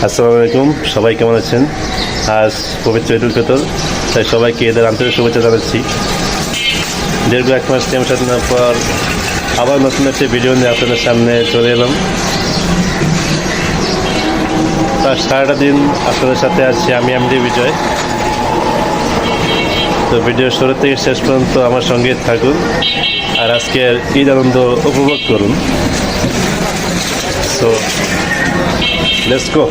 আসসালামু আলাইকুম, সবাই কেমন আছেন? আজ পবিত্র ঈদুল ফিতর, তাই সবাইকে ঈদের আন্তরিক শুভেচ্ছা জানাচ্ছি। দীর্ঘ এক মাস টাইম সাধনার পর আবার নতুন একটি ভিডিও নিয়ে আপনাদের সামনে চলে এলাম। তার সারাটা দিন আপনাদের সাথে আছি আমি এমডি বিজয়। তো ভিডিও শুরু থেকে শেষ পর্যন্ত আমার সঙ্গে থাকুন আর আজকের ঈদ আনন্দ উপভোগ করুন। So let's go.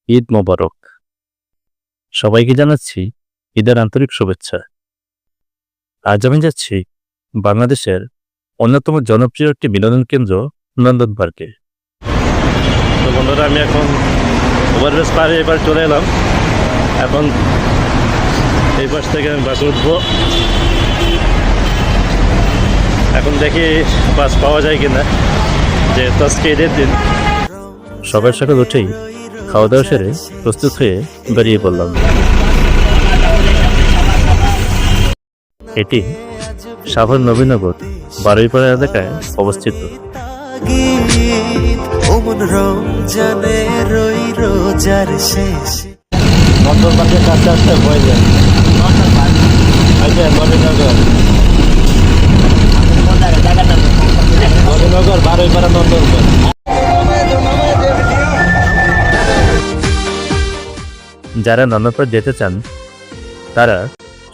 Eid Mubarak. সবাইকে জানাচ্ছি ঈদের আন্তরিক শুভেচ্ছা। আজ আমি যাচ্ছি বাংলাদেশের অন্যতম জনপ্রিয় একটি বিনোদন কেন্দ্র নন্দন পার্কে। তো বন্ধুরা, আমি এখন ওভারব্রিজ পারে এবার চলে এলাম। এখন এই পাশ থেকে আমি বাসে উঠবো। এখন দেখি বাস পাওয়া যায় কিনা, যে আজকে ঈদের দিন। সকাল সকাল উঠেই খাওয়া দাওয়া সেরে প্রস্তুত হয়ে বেরিয়ে পড়লাম। এটি সাভার নবীনগর বারুইপাড়া এলাকায় অবস্থিত। নবীনগর বারুইপাড়া নন্দনগর। যারা নন্দনপাড় যেতে চান তারা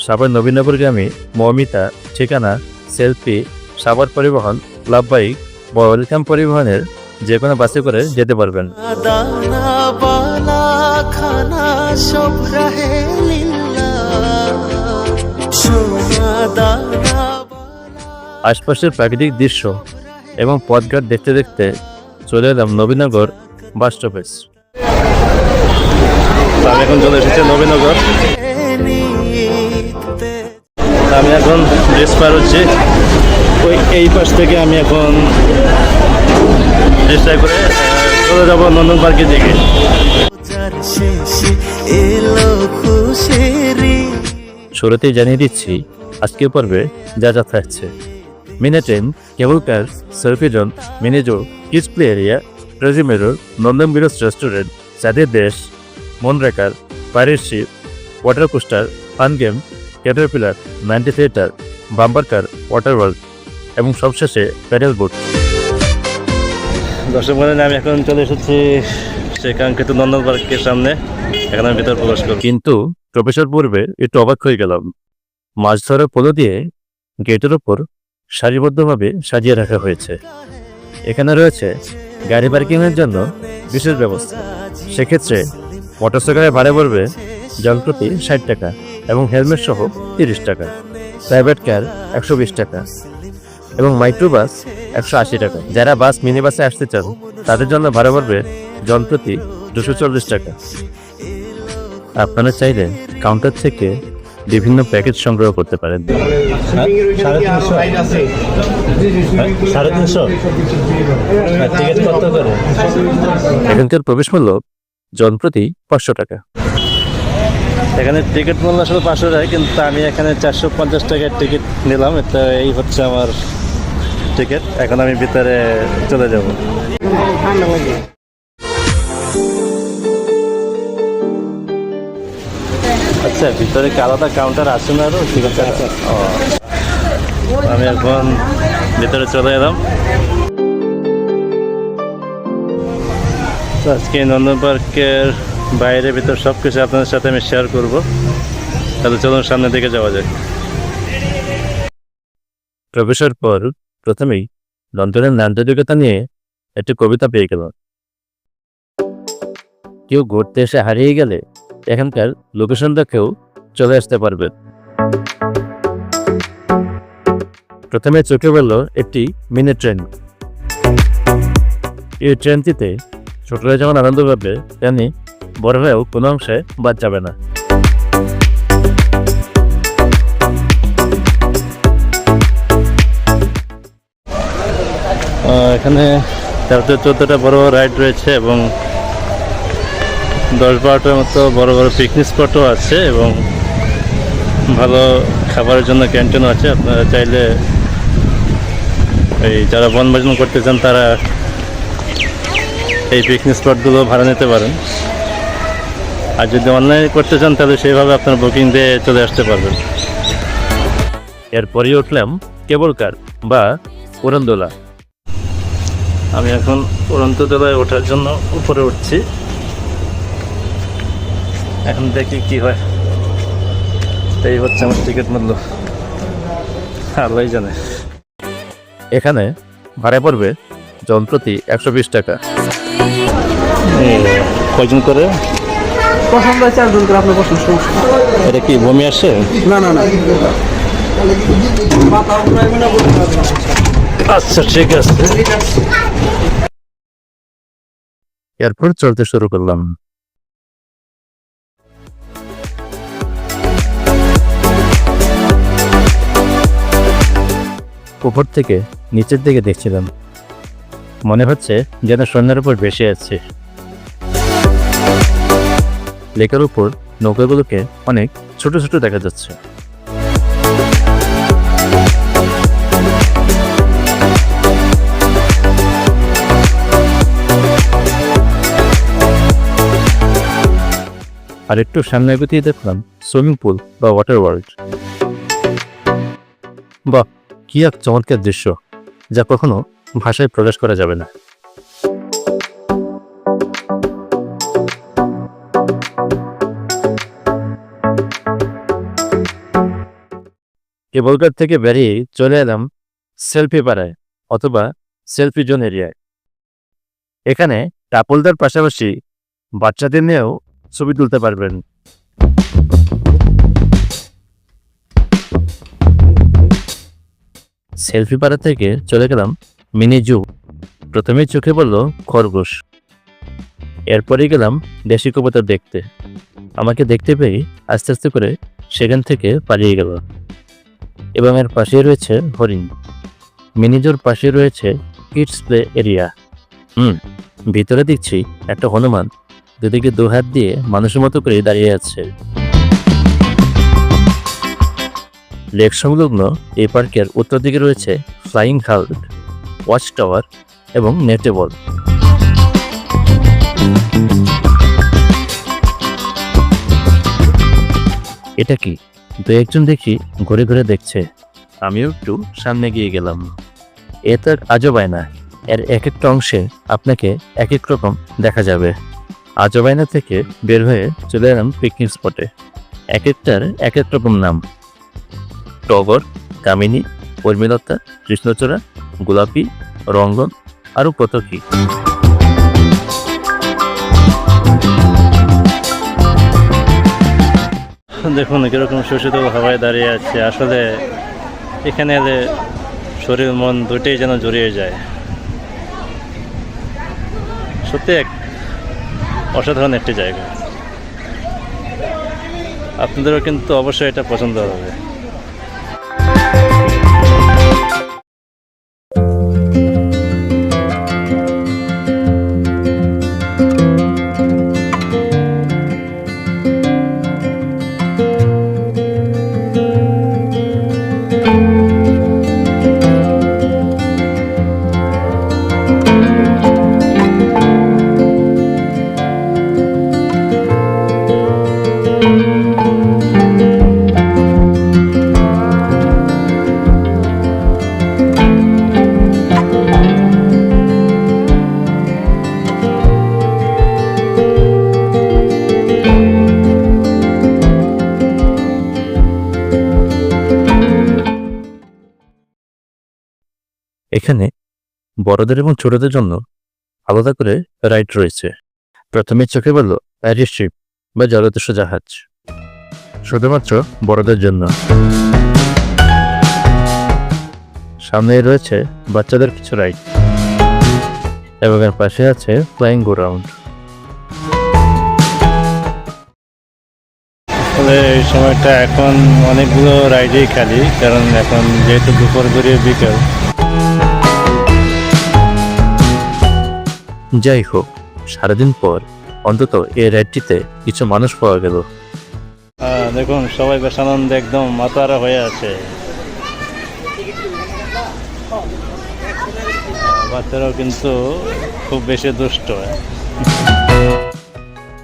সাভার নবীনগরগামী মৌমিতা, ঠিকানা, সেলফি, সাভার পরিবহন, লাভবাহিক বা ওয়েলকাম পরিবহনের যে কোনো বাসে করে যেতে পারবেন। আশপাশের প্রাকৃতিক দৃশ্য এবং পথঘাট দেখতে দেখতে চলে এলাম নবীনগর বাস স্টপেজ। আমি এখন চলে এসেছি নবীনগর। আমি এখন ব্রিজ পার হচ্ছি। ওই এই পাশ থেকে আমি এখন চেষ্টা করে চলে যাবো নন্দন পার্কের দিকে। শুরুতেই জানিয়ে দিচ্ছি আজকের পর্বে যা যা থাকছে: mini train, cable car, selfie zone, mini zoo, kids play area, ট্রেজি মেরর, নন্দন বিরোজ রেস্টুরেন্ট, চাঁদের দেশ, মনরেকার, pirate ship, water coaster, fun game, caterpillar, ম্যান্টি theatre, bumper car, water world এবং সবশেষে প্যাডেল বোট। দর্শক বন্ধুরা, আমি এখন চলে এসেছি সেই কাঙ্ক্ষিত নন্দন পার্কের সামনে। এখন আমি ভিতরে প্রবেশ করব, কিন্তু প্রবেশের পূর্বে একটু অবাক হয়ে গেলাম। মাছ ধরার পোলো দিয়ে গেটের ওপর সারিবদ্ধভাবে সাজিয়ে রাখা হয়েছে। এখানে রয়েছে গাড়ি পার্কিংয়ের জন্য বিশেষ ব্যবস্থা। সেক্ষেত্রে মোটরসাইকেলের ভাড়া পড়বে জনপ্রতি 60 টাকা এবং হেলমেট সহ 30 টাকা। প্রাইভেট কার 120 টাকা এবং মাইক্রোবাস 180 টাকা। যারা বাস মিনি বাসে আসতে চান তাদের জন্য ভাড়া পড়বে জনপ্রতি 240 টাকা। আপনারা চাইলে কাউন্টার থেকে বিভিন্ন প্যাকেজ সংগ্রহ করতে পারেন। 350 টিকিট কত করে? এখানকার প্রবেশ মূল্য জনপ্রতি 500 টাকা। এখানে টিকিট মূল্য আসলে 500 টাকা, কিন্তু আমি এখানে 450 টাকার টিকিট নিলাম। এটা এই হচ্ছে আমার টিকিট। এখন আমি ভিতরে চলে যাব। আচ্ছা, ভিতরে কি আলাদা কাউন্টার আছে না? আরো ঠিক আছে। আমি এখন ভিতরে চলে এলাম। আজকে নন্দন পার্কের বাইরে ভিতর সব কিছু আপনাদের সাথে আমি শেয়ার করব। তাহলে চলুন সামনের দিকে যাওয়া যায়। প্রবেশের পর প্রথমেই লন্ডনের নান্দনিকতা নিয়ে একটি কবিতা পেয়ে গেল। কেউ ঘুরতে এসে হারিয়ে গেলে এখানকার লোকেশন দেখেও চলে আসতে পারবে। প্রথমে চোখে পড়ল একটি মিনি ট্রেন। এই ট্রেনটিতে ছোটরা যেমন আনন্দ পাবে, তেমনি বড় হয়েও কোনো অংশে বাদ যাবে না। এখানে 13-14টা বড় রাইড রয়েছে এবং 10-12টার মতো বড় বড় পিকনিক স্পটও আছে এবং ভালো খাবারের জন্য ক্যান্টিনও আছে। আপনারা চাইলে এই যারা বনভোজন করতে চান তারা এই পিকনিক স্পটগুলো ভাড়া নিতে পারেন। আর যদি অনলাইনে করতে চান তাহলে সেইভাবে আপনার বুকিং দিয়ে চলে আসতে পারবেন। এরপরই উঠলাম কেবল কার বা উড়নদোলা। আমি এখন উড়নদোলায় ওঠার জন্য উপরে উঠছি। এখন দেখি কি হয়। এই হচ্ছে আমার টিকিট মূল্য, আল্লাহই জানে। এখানে ভাড়া পড়বে জনপ্রতি 120 টাকা। কয়জন করে? পছন্দ হয় 4 জন করে, আপনার পছন্দ সমস্যা। এটা কি বমি আসে? না না না, আচ্ছা ঠিক আছে। এরপর চলতে শুরু করলাম। উপর থেকে নিচের দিকে দেখছিলাম, মনে হচ্ছে যেন সন্ধ্যার উপর ভেসে আছে। লেকের উপর নৌকাগুলোকে অনেক ছোট ছোট দেখা যাচ্ছে। আর একটু সামনে এগোতেই দেখলাম সুইমিং পুল বা ওয়াটার ওয়ার্ল্ড। বাহ, কি এক চমৎকার দৃশ্য, যা কখনো ভাষায় প্রকাশ করা যাবে না। কেবলকার থেকে বেরিয়ে চলে এলাম সেলফি পাড়ায় অথবা সেলফি জোন এরিয়ায়। এখানে কাপলদের পাশাপাশি বাচ্চাদের নিয়েও ছবি তুলতে পারবেন। সেলফি পাড়া থেকে চলে গেলাম মিনি জু। প্রথমেই চোখে পড়ল খরগোশ, এরপরেই গেলাম দেশি কবুতর দেখতে। আমাকে দেখতে পেয়ে আস্তে আস্তে করে সেখান থেকে পালিয়ে গেল। এবং এর পাশেই রয়েছে হরিণ। মিনি জুর পাশে রয়েছে কিডস প্লে এরিয়া। ভিতরে দেখছি একটা হনুমান দুদিকে 2 হাত দিয়ে মানুষের মতো করে দাঁড়িয়ে আছে। লেক সংলগ্ন এই পার্কের উত্তর দিকে রয়েছে ফ্লাইং হাউস, ওয়াচ টাওয়ার এবং নেটেবল। এটা কি? 2-1 দেখি ঘুরে ঘুরে দেখছে। আমিও একটু সামনে গিয়ে গেলাম। এ তো আজবায়না, এর এক একটা অংশে আপনাকে এক এক রকম দেখা যাবে। আজবায়না থেকে বের হয়ে চলে এলাম পিকনিক স্পটে। এক একটার এক এক রকম নাম: টগর, কামিনী, উর্মিলতা, কৃষ্ণচূড়া, গোলাপি, রঙ্গন, আরো কত কি। দেখুন কিরকম শোষিত হাওয়ায় দাঁড়িয়ে আছে। আসলে এখানে এলে শরীর মন দুটোই যেন জড়িয়ে যায়। সত্যি এক অসাধারণ একটি জায়গা। আপনাদেরও কিন্তু অবশ্যই এটা পছন্দ হবে। এখানে বড়দের এবং ছোটদের জন্য আলাদা করে রাইড রয়েছে। প্রথমে চোখে পড়ল প্যারিস শিপ বা জলদস্যু জাহাজ, শুধুমাত্র বড়দের জন্য। সামনে রয়েছে বাচ্চাদের কিছু রাইড এবং এর পাশে আছে ফ্লাইং গো রাউন্ড। আসলে এই সময়টা এখন অনেকগুলো রাইডই খালি, কারণ এখন যেহেতু দুপুর গড়িয়ে বিকেল। যাই হোক, সারাদিন পর অন্তত এই রাইডটিতে কিছু মানুষ পাওয়া গেল। দেখুন সবাই বেশ আনন্দে একদম মাতারা হয়ে আছে। বাচ্চারাও কিন্তু খুব বেশি দুষ্ট।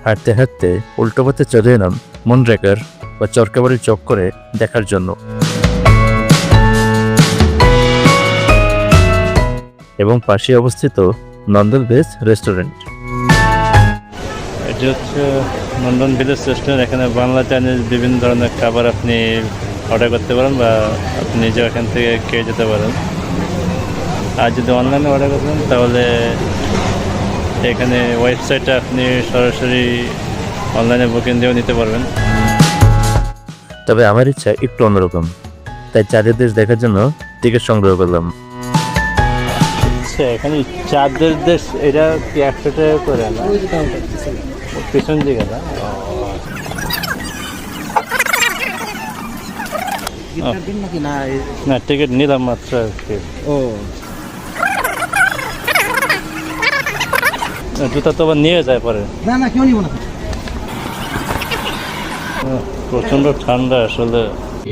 হাঁটতে হাঁটতে উল্টো পথে চলে এলাম মনরেগার বা চরকাবাড়ির চক্করে দেখার জন্য, এবং পাশে অবস্থিত নন্দন ভিলেজ রেস্টুরেন্ট। এটি হচ্ছে নন্দন ভিলেজ রেস্টুরেন্ট। এখানে বাংলা চাইনিজ বিভিন্ন ধরনের খাবার আপনি অর্ডার করতে পারেন বা আপনি নিজেও এখান থেকে খেয়ে যেতে পারেন। আর যদি অনলাইনে অর্ডার করতেন তাহলে এখানে ওয়েবসাইটে আপনি সরাসরি অনলাইনে বুকিং দিয়েও নিতে পারবেন। তবে আমার ইচ্ছা একটু অন্যরকম, তাই চাঁদের দেশ দেখার জন্য টিকিট সংগ্রহ করলাম। আচ্ছা, এখানে চাঁদের দেশ এটা কি 100 টাকা করে না? পিছন দিকে না? না, টিকিট নিলাম মাত্র আর কি। জুতা তো আবার নিয়ে যায় পরে। না কেউ নিব না। প্রচন্ড ঠান্ডা আসলে।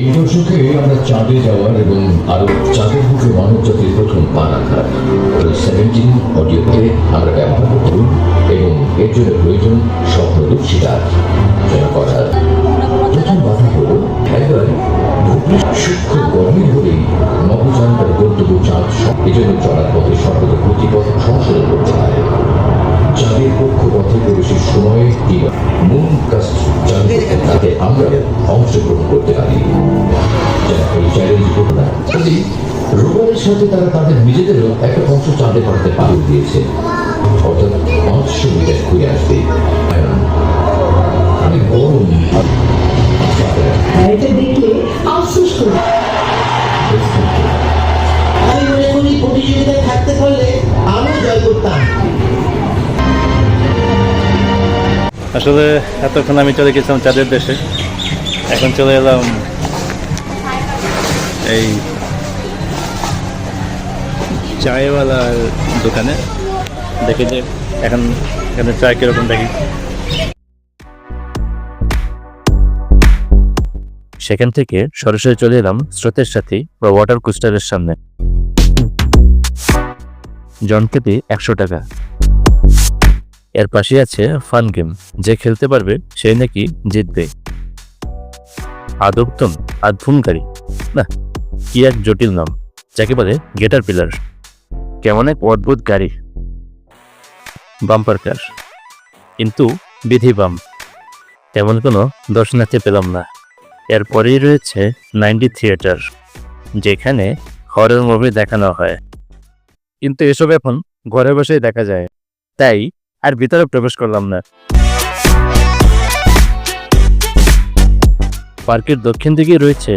এই দশকে আমরা চাঁদে যাওয়ার এবং আরো চাঁদের বুকে মানব জাতির প্রথম পা রাখার 17 অডিওকে আমরা ব্যবহার করুন এবং এর জন্য প্রয়োজন স্বপ্নদূত শিকার যারা করার প্রথম বাধা হল একবার সূক্ষ্ম গরমে হলেই নবযানটার গন্তব্য চাঁদ। এই জন্য চলার পথে সর্বদা প্রতিপথ সংশোধন করতে হয়। চাঁদের কক্ষপথে প্রবেশের সময় মুন কাস্ট চাঁদের তাতে আমরা অংশগ্রহণ করতে পারি। যারা এই চ্যালেঞ্জ ঘটনা রোবটের সাথে তারা তাদের নিজেদেরও একটা অংশ চাঁদে পাঠাতে পাঠিয়ে দিয়েছে, অর্থাৎ 500 মিটার ঘুরে আসবে। আমি গরম এটা দেখলে আফসোস করি। আমি মনে করি প্রতিযোগিতায় থাকতে পারলে আমরা জয় করতাম। আসলে এতক্ষণ আমি চলে গেছিলাম চাঁদের দেশে, এখন চলে এলাম এই চায়ওয়ালার দোকানে। দেখি যে এখানে চা কীরকম দেখি। সেখান থেকে সরাসরি চলে এলাম স্রোতের সাথী বা ওয়াটার কোস্টারের সামনে। জনপ্রতি 100 টাকা। এর পাশে আছে ফান গেম, যে খেলতে পারবে সেই নাকি জিতবে। আদবতন আধুমকারী, না কি এক জটিল নাম, যাকে বলে গেটার পিলার। কেমন এক অদ্ভুত গাড়ি, বাম্পার কার, কিন্তু বিধি বাম। তেমন কোনো দর্শনার্থী পেলাম না। এরপরেই রয়েছে 90 থিয়েটার, যেখানে হরর মুভি দেখানো হয়, কিন্তু এসব এখন ঘরে বসেই দেখা যায়, তাই আর ভিতরে প্রবেশ করলাম না। পার্কের দক্ষিণ দিকে রয়েছে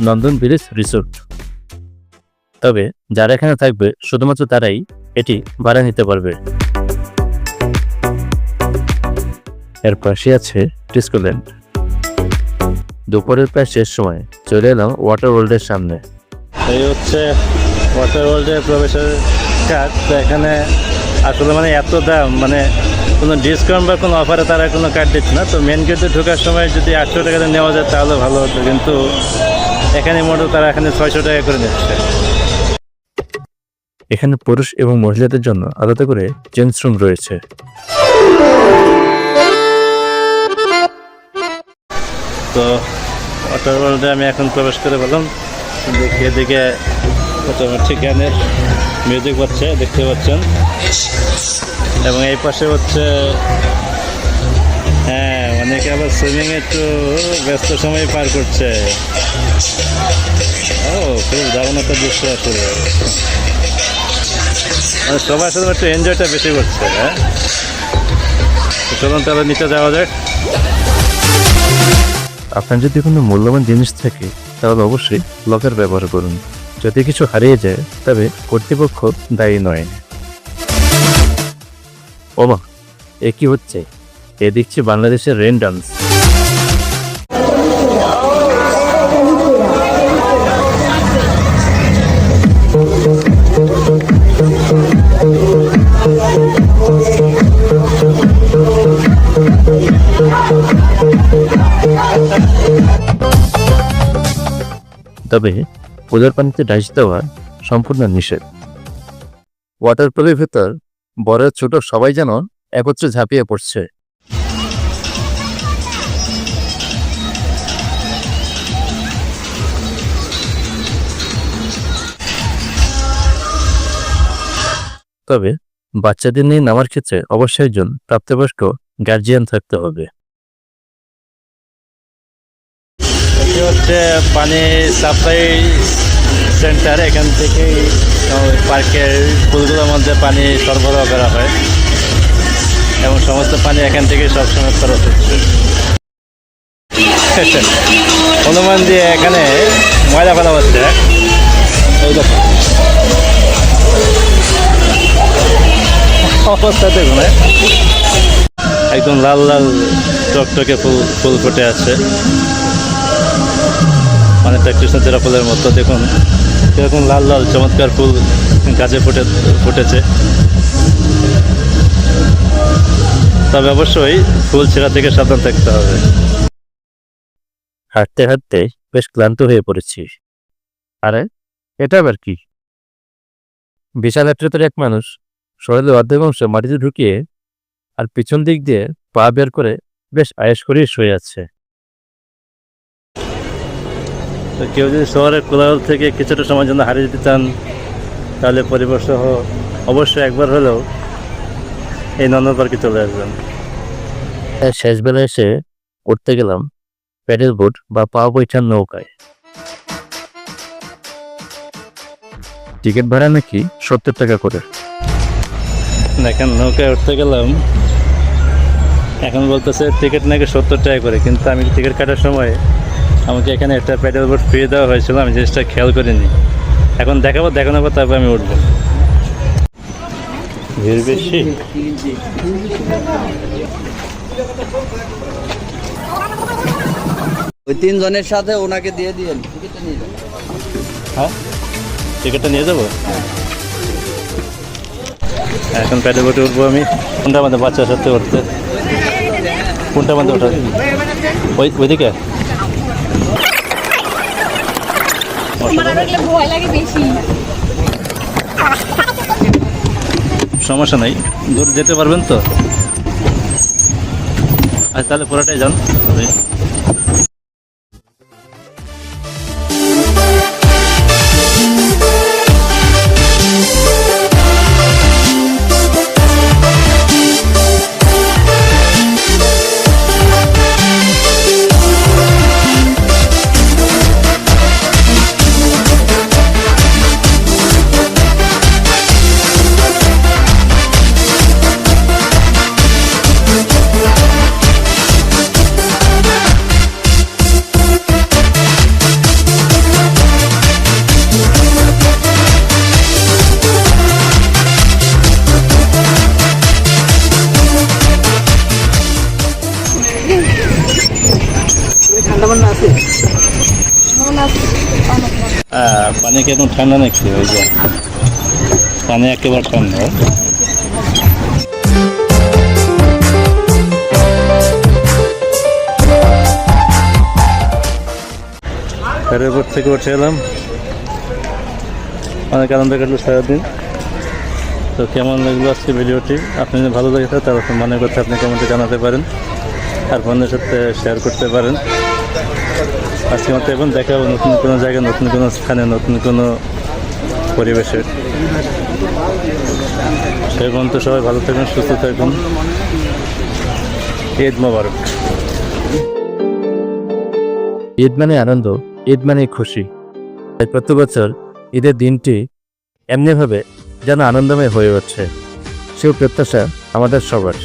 নন্দন ভিলেজ রিসোর্ট। তবে যারা এখানে থাকবে শুধুমাত্র তারাই এটি ভাড়া নিতে পারবে। এর পাশে আছে ডিসকোল্যান্ড। দুপুরের প্রায় শেষ সময় চলে এলাম ওয়াটার ওয়ার্ল্ডের সামনে। এই হচ্ছে ওয়াটার ওয়ার্ল্ডের প্রবেশের কার্ড। তো এখানে আসলে মানে এত দাম, মানে কোনো ডিসকাউন্ট বা কোনো অফারে তারা কোনো কার্ড দিচ্ছে না। তো মেন গেটে ঢোকার সময় যদি 800 টাকাতে নেওয়া যায় তাহলে ভালো হতো, কিন্তু এখানে মোটে তারা এখানে 600 টাকা করে নিচ্ছে। এখানে পুরুষ এবং মহিলাদের জন্য আলাদা করে চেঞ্জ রুম রয়েছে। তো ওয়াটার ওয়ার্ল্ডে আমি এখন প্রবেশ করে বললাম, দেখি এদিকে মোটামুটি গানের মিউজিক হচ্ছে, দেখতে পাচ্ছেন, এবং এই পাশে হচ্ছে হ্যাঁ অনেকে আবার সুইমিং একটু ব্যস্ত সময় পার করছে। ও খুব দারুণ একটা দৃশ্য আসলে, মানে সবার সাথে একটু এনজয়টা বেশি করছে। হ্যাঁ, চলুন তাহলে নিচে যাওয়া যাক। আপনার যদি কোনো মূল্যবান জিনিস থাকে তাহলে অবশ্যই লকার ব্যবহার করুন। যদি কিছু হারিয়ে যায় তবে কর্তৃপক্ষ দায়ী নয়। ওমা, এ কি হচ্ছে? এ দেখছি বাংলাদেশের রেন ডান্স। তবে পূজার পানিতে ডাইস দেওয়া সম্পূর্ণ নিষেধ। ওয়াটারফলের ভেতর বড় ছোট সবাই যেন একত্রে ঝাঁপিয়ে পড়ছে। তবে বাচ্চাদের নিয়ে নামার ক্ষেত্রে অবশ্যই একজন প্রাপ্তবয়স্ক গার্জিয়ান থাকতে হবে। এটি হচ্ছে পানি সাপ্লাই সেন্টার। এখান থেকেই পার্কের পুলগুলোর মধ্যে পানি সরবরাহ করা হয় এবং সমস্ত পানি এখান থেকে সবসময় খরচ হচ্ছে। অনুমান দিয়ে এখানে ময়লা ফেলা হচ্ছে। এই দেখো অবস্থা দেখুন, একদম লাল লাল টকটকে ফুল ফুটে আছে, অনেকটা কৃষ্ণচূড়া ফুলের মতো। দেখুন এরকম লাল লাল চমৎকার ফুল গাছে ফুটেছে। তবে অবশ্যই ফুল ছেঁড়া থেকে সাবধান থাকতে হবে। হাঁটতে হাঁটতে বেশ ক্লান্ত হয়ে পড়েছি। আরে এটা আবার কি? বিশাল আকৃতির এক মানুষ শরীরের অর্ধেক অংশ মাটিতে ঢুকিয়ে আর পিছন দিক দিয়ে পা বের করে বেশ আয়েশ করেই শুয়ে আছে। তো কেউ যদি শহরের কোলাহল থেকে কিছুটা সময়ের জন্য হারিয়ে যেতে চান তাহলে পরিবার সহ অবশ্যই একবার হলেও এই নন্দন পার্কে চলে আসবেন। শেষ বেলা এসে উঠতে গেলাম প্যাডেল বোট বা পা বৈঠার নৌকায়। টিকিট ভাড়া নাকি 70 টাকা করে। এখন নৌকায় উঠতে গেলাম, এখন বলতেছে টিকিট নাকি 70 টাকা করে, কিন্তু আমি টিকিট কাটার সময় আমাকে এখানে একটা প্যাডেল বোট ফ্রি দেওয়া হয়েছিল, আমি জিনিসটা খেয়াল করিনি। এখন দেখানোর পর তারপর আমি উঠবো। ভিড় বেশি। ওই 3 জনের সাথে ওনাকে দিয়ে দিয়েন। হ্যাঁ, টিকিটটা নিয়ে যাবো। এখন প্যাডেল বোটে উঠবো আমি। কোনটা আমাদের বাচ্চার সাথে উঠতে, কোনটা আমাদের ওঠা? ওইদিকে সমস্যা নাই, দূর যেতে পারবেন তো। আচ্ছা তাহলে পুরোটাই যান। পানি কি একদম ঠান্ডা নাকি? ওই যে পানি একেবারে ঠান্ডা। এয়ারপোর্ট থেকে উঠে এলাম, অনেক আনন্দ কাটলো সারাদিন। তো কেমন লাগলো আজকে ভিডিওটি? আপনি যদি ভালো লাগে থাকে তাহলে মনে করতে আপনি কমেন্টে জানাতে পারেন আর বন্ধুদের সাথে শেয়ার করতে পারেন। আজকে মতো এখন দেখা হবে নতুন কোনো জায়গায়, নতুন কোনো স্থানে, নতুন কোনো পরিবেশে। সেই পর্যন্ত সবাই ভালো থাকুন, সুস্থ থাকুন। ঈদ মোবারক। ঈদ মানে আনন্দ, ঈদ মানে খুশি। তাই প্রতি বছর ঈদের দিনটি এমনিভাবে যেন আনন্দময় হয়ে ওঠে, সেই প্রত্যাশা আমাদের সবার।